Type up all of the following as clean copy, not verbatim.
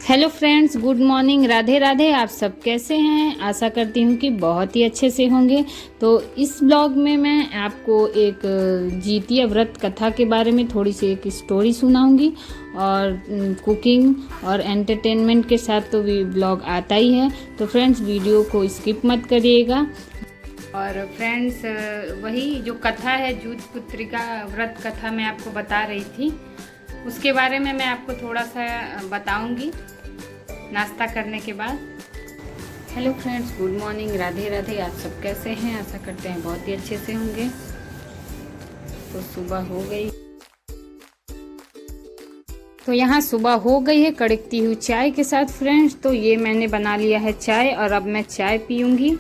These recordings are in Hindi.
Hello friends, good morning, Radhe Radhe. आप सब कैसे हैं? आशा करती हूँ कि बहुत ही अच्छे से होंगे। तो इस ब्लॉग में मैं आपको एक जितिया व्रत कथा के बारे में थोड़ी सी एक स्टोरी सुनाऊंगी और कुकिंग और एंटरटेनमेंट के साथ तो ब्लॉग आता ही है। तो फ्रेंड्स, वीडियो को स्किप मत करिएगा। और फ्रेंड्स, वही जो कथा है, जूत पुत्रिका व्रत कथा मैं आपको बता रही थी, उसके बारे में मैं आपको थोड़ा सा बताऊंगी नाश्ता करने के बाद। Hello friends, good morning, Radhe Radhe. आप सब कैसे हैं? आशा करते हैं बहुत ही अच्छे से होंगे। तो सुबह हो गई, तो यहाँ सुबह हो गई है कड़कती हुई चाय के साथ फ्रेंड्स। तो ये मैंने बना लिया है चाय और अब मैं चाय पीऊंगी।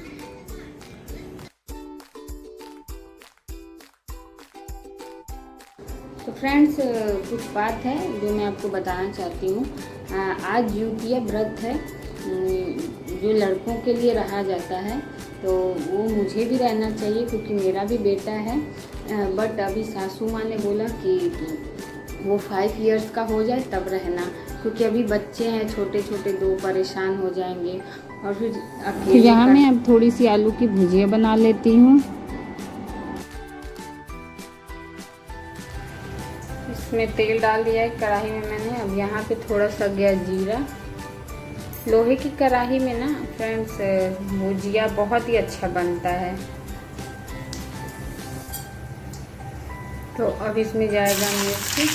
तो फ्रेंड्स, कुछ बात है जो मैं आपको बताना चाहती हूँ। आज जितिया व्रत है जो लड़कों के लिए रहा जाता है। तो वो मुझे भी रहना चाहिए क्योंकि मेरा भी बेटा है। बट अभी सासू माँ ने बोला कि वो 5 इयर्स का हो जाए तब रहना, क्योंकि अभी बच्चे हैं छोटे छोटे, 2 परेशान हो जाएंगे और फिर अकेले। तो यहाँ मैं अब थोड़ी सी आलू की भुजिया बना लेती हूँ। इसमें तेल डाल दिया है कढ़ाई में मैंने। अब यहाँ पे थोड़ा सा गया जीरा। लोहे की कढ़ाई में ना फ्रेंड्स भुजिया बहुत ही अच्छा बनता है। तो अब इसमें जाएगा मिर्ची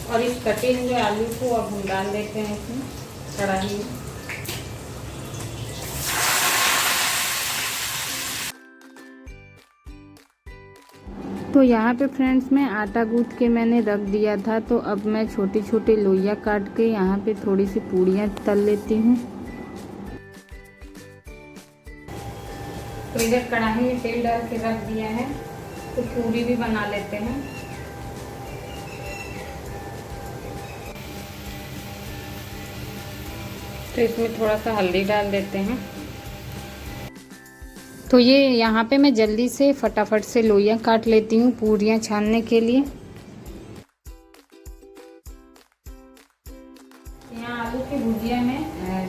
और इस कटे हुए आलू को अब हम डाल देते हैं इसमें कढ़ाई में। तो यहाँ पे फ्रेंड्स मैं आटा गूंथ के मैंने रख दिया था। तो अब मैं छोटी छोटी लोइयाँ काट के यहाँ पे थोड़ी सी पूड़ियाँ तल लेती हूँ। तो इधर कढ़ाई में तेल डाल के रख दिया है, तो पूड़ी भी बना लेते हैं। तो इसमें थोड़ा सा हल्दी डाल देते हैं। तो ये यहाँ पे मैं जल्दी से फटाफट से लोइयाँ काट लेती हूँ पूरियाँ छानने के लिए। यहाँ आलू की भुजिया में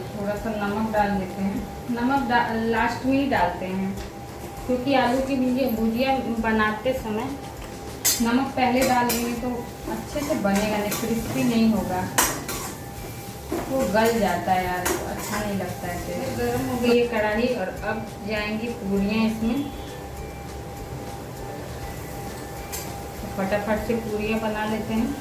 थोड़ा सा नमक डाल देते हैं। नमक लास्ट में ही डालते हैं, क्योंकि आलू की भुजिया बनाते समय नमक पहले डाल देंगे तो अच्छे से बनेगा नहीं, क्रिस्पी नहीं होगा, वो गल जाता है यार, तो अच्छा नहीं लगता है। फिर गर्म हो गई है कढ़ाई और अब जाएंगी पूरियाँ इसमें। तो फटाफट से पूरियाँ बना लेते हैं।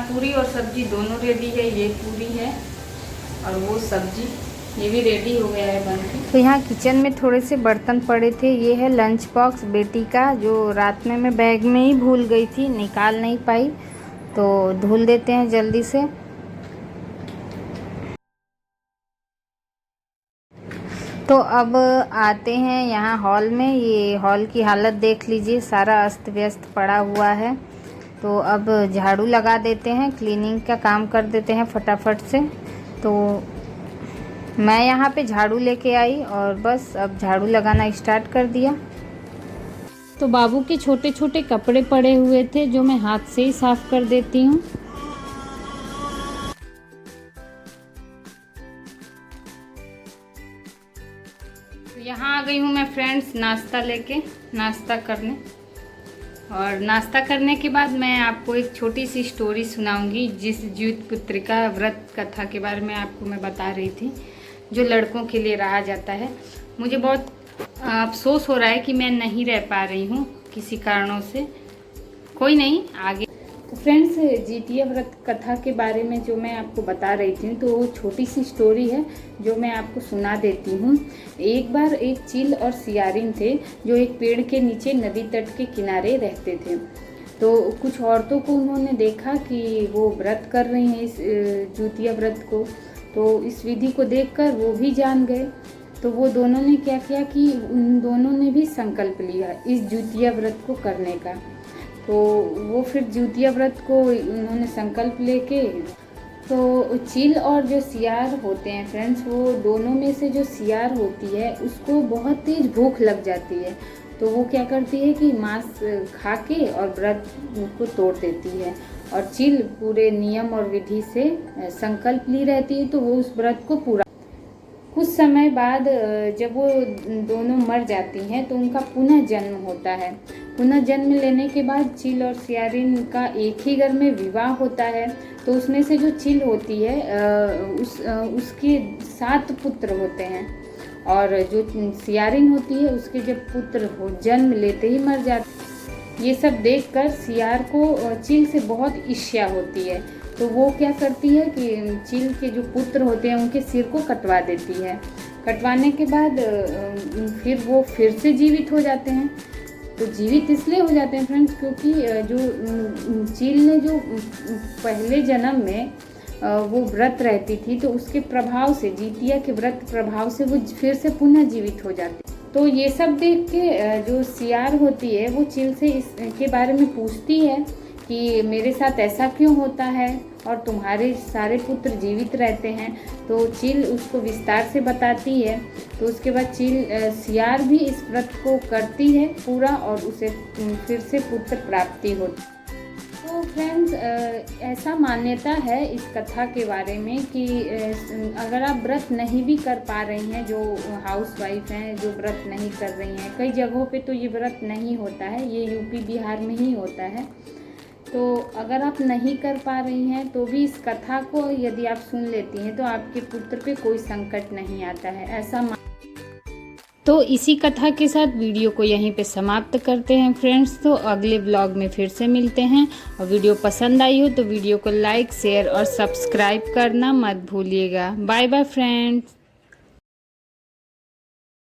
पूरी और सब्जी दोनों रेडी है। ये पूरी है और वो सब्जी, ये भी रेडी हो गया है बनके। तो यहाँ किचन में थोड़े से बर्तन पड़े थे। ये है लंच बॉक्स बेटी का, जो रात में मैं बैग में ही भूल गई थी, निकाल नहीं पाई। तो धुल देते हैं जल्दी से। तो अब आते हैं यहाँ हॉल में। ये हॉल की हालत देख लीजिए, सारा अस्त व्यस्त पड़ा हुआ है। तो अब झाड़ू लगा देते हैं, क्लीनिंग का काम कर देते हैं फटाफट से। तो मैं यहाँ पे झाड़ू लेके आई और बस अब झाड़ू लगाना स्टार्ट कर दिया। तो बाबू के छोटे छोटे कपड़े पड़े हुए थे जो मैं हाथ से ही साफ कर देती हूँ। तो यहाँ आ गई हूँ मैं फ्रेंड्स नाश्ता लेके, नाश्ता करने। और नाश्ता करने के बाद मैं आपको एक छोटी सी स्टोरी सुनाऊंगी, जिस जूत पुत्रिका व्रत कथा के बारे में आपको मैं बता रही थी, जो लड़कों के लिए रहा जाता है। मुझे बहुत अफसोस हो रहा है कि मैं नहीं रह पा रही हूँ किसी कारणों से। कोई नहीं, आगे। तो फ्रेंड्स, जितिया व्रत कथा के बारे में जो मैं आपको बता रही थी, तो वो छोटी सी स्टोरी है जो मैं आपको सुना देती हूँ। एक बार एक चील और सियारिन थे जो एक पेड़ के नीचे नदी तट के किनारे रहते थे। तो कुछ औरतों को उन्होंने देखा कि वो व्रत कर रही हैं, इस जितिया व्रत को। तो इस विधि को देखकर वो भी जान गए। तो वो दोनों ने क्या किया कि उन दोनों ने भी संकल्प लिया इस जितिया व्रत को करने का। तो वो फिर जितिया व्रत को उन्होंने संकल्प लेके तो चील और जो सियार होते हैं फ्रेंड्स, वो दोनों में से जो सियार होती है उसको बहुत तेज भूख लग जाती है। तो वो क्या करती है कि मांस खा के और व्रत को तोड़ देती है। और चील पूरे नियम और विधि से संकल्प ली रहती है, तो वो उस व्रत को पूरा। कुछ समय बाद जब वो दोनों मर जाती हैं तो उनका पुनः जन्म होता है। पुनः जन्म लेने के बाद चील और सियारिन का एक ही घर में विवाह होता है। तो उसमें से जो चील होती है उसके 7 पुत्र होते हैं, और जो सियारिन होती है उसके जब पुत्र हो जन्म लेते ही मर जाते। ये सब देखकर सियार को चील से बहुत ईर्ष्या होती है। तो वो क्या करती है कि चील के जो पुत्र होते हैं उनके सिर को कटवा देती है। कटवाने के बाद फिर वो फिर से जीवित हो जाते हैं। तो जीवित इसलिए हो जाते हैं फ्रेंड्स क्योंकि जो चील ने जो पहले जन्म में वो व्रत रहती थी, तो उसके प्रभाव से, जितिया के व्रत प्रभाव से वो फिर से पुनः जीवित हो जाती। तो ये सब देख के जो सियार होती है वो चील से इसके बारे में पूछती है कि मेरे साथ ऐसा क्यों होता है और तुम्हारे सारे पुत्र जीवित रहते हैं। तो चील उसको विस्तार से बताती है। तो उसके बाद चील सियार भी इस व्रत को करती है पूरा, और उसे फिर से पुत्र प्राप्ति होती। तो फ्रेंड्स, ऐसा मान्यता है इस कथा के बारे में कि अगर आप व्रत नहीं भी कर पा रही हैं, जो हाउसवाइफ हैं जो व्रत नहीं कर रही हैं, कई जगहों पे तो ये व्रत नहीं होता है, ये यूपी बिहार में ही होता है। तो अगर आप नहीं कर पा रही हैं तो भी इस कथा को यदि आप सुन लेती हैं तो आपके पुत्र पे कोई संकट नहीं आता है, ऐसा। तो इसी कथा के साथ वीडियो को यहीं पे समाप्त करते हैं फ्रेंड्स। तो अगले व्लॉग में फिर से मिलते हैं, और वीडियो पसंद आई हो तो वीडियो को लाइक, शेयर और सब्सक्राइब करना मत भूलिएगा। Bye bye friends.